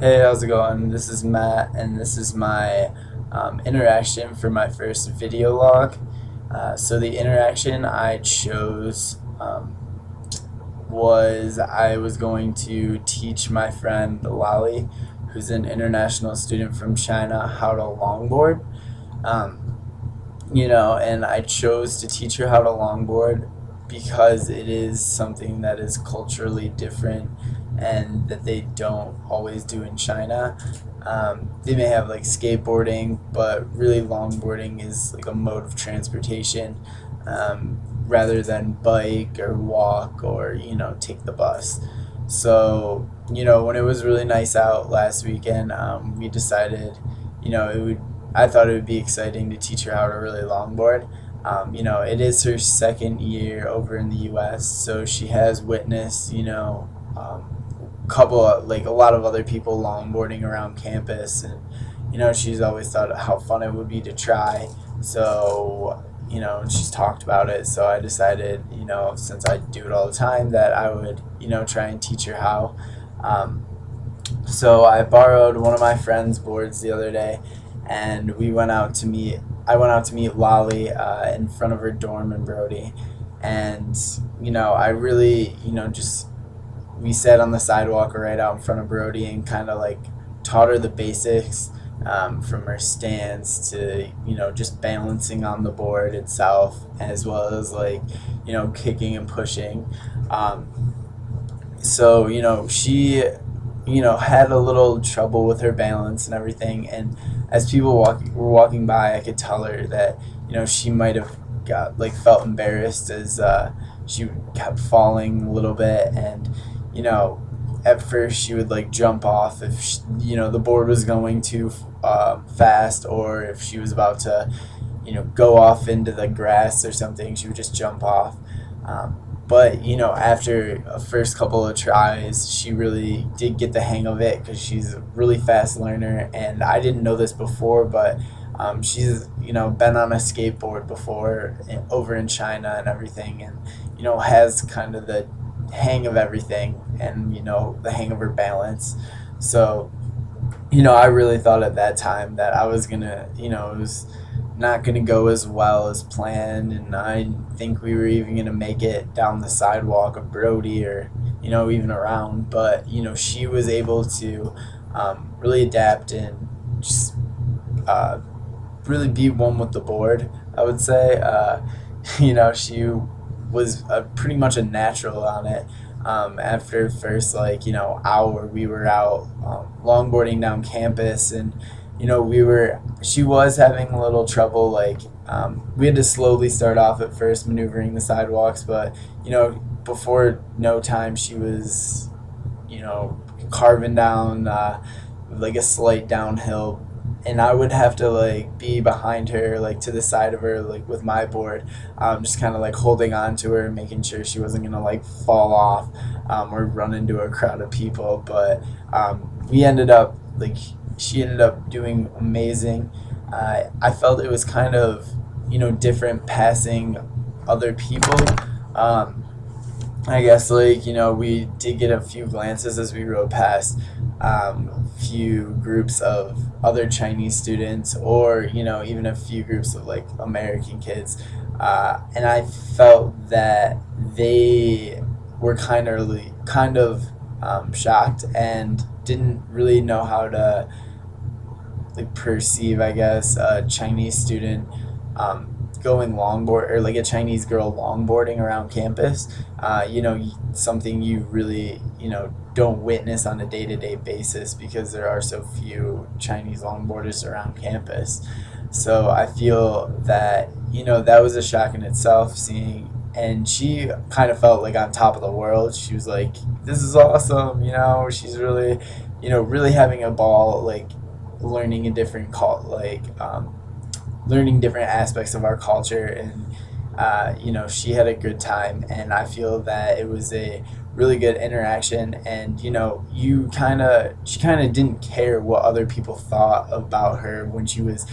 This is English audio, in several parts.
Hey, how's it going? This is Matt, and this is my interaction for my first video log. So the interaction I chose was I was going to teach my friend Lali, who's an international student from China, how to longboard. Um, and I chose to teach her how to longboard because it is something that is culturally different and that they don't always do in China. They may have like skateboarding, but really longboarding is like a mode of transportation rather than bike or walk or, take the bus. So, when it was really nice out last weekend, we decided, it would I thought it would be exciting to teach her how to really longboard. It is her second year over in the U.S., so she has witnessed, like a lot of other people longboarding around campus, and she's always thought how fun it would be to try. So, she's talked about it. So I decided, since I do it all the time, that I would, try and teach her how. Um, so I borrowed one of my friend's boards the other day, and we went out to meet. I went out to meet Lolly in front of her dorm in Brody, and I really, just we sat on the sidewalk right out in front of Brody and kind of like taught her the basics from her stance to just balancing on the board itself, as well as like kicking and pushing. Um, so she had a little trouble with her balance and everything, and as people were walking by, I could tell her that she might have got like felt embarrassed as she kept falling a little bit, and you know at first she would like jump off if the board was going too fast, or if she was about to go off into the grass or something, she would just jump off. But after a first couple of tries, she really did get the hang of it because she's a really fast learner. And I didn't know this before, but she's been on a skateboard before over in China and everything, and has kind of the hang of everything, and the hang of her balance. So I really thought at that time that I was gonna, it was not gonna go as well as planned, and I didn't think we were even gonna make it down the sidewalk of Brody, or even around. But she was able to really adapt and just uh, really be one with the board, I would say. She was pretty much a natural on it. After the first like hour, we were out longboarding down campus, and she was having a little trouble. Like we had to slowly start off at first maneuvering the sidewalks, but before no time she was carving down like a slight downhill, and I would have to like be behind her, like to the side of her, like with my board, just kind of like holding on to her, making sure she wasn't gonna like fall off or run into a crowd of people. But we ended up like she ended up doing amazing. I felt it was kind of different passing other people. Um, I guess like we did get a few glances as we rode past a few groups of other Chinese students, or even a few groups of like American kids, and I felt that they were kind of shocked and didn't really know how to like perceive, I guess, a Chinese student going longboard, or like a Chinese girl longboarding around campus. Something you really don't witness on a day-to-day basis because there are so few Chinese longboarders around campus. So I feel that that was a shock in itself, seeing. And she kind of felt like on top of the world. She was like, "This is awesome!" She's really, really having a ball, like learning a different learning different aspects of our culture, and she had a good time, and I feel that it was a really good interaction. And she kind of didn't care what other people thought about her when she was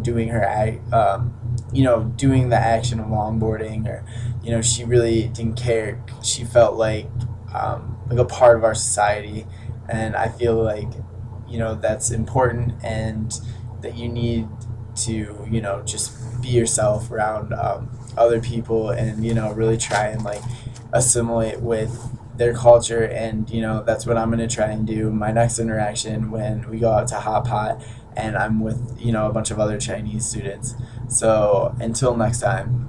doing her doing the action of longboarding, or she really didn't care. She felt like a part of our society, and I feel like that's important, and that you need to just be yourself around other people, and really try and like assimilate with their culture. And that's what I'm going to try and do my next interaction when we go out to Hot Pot and I'm with a bunch of other Chinese students. So until next time.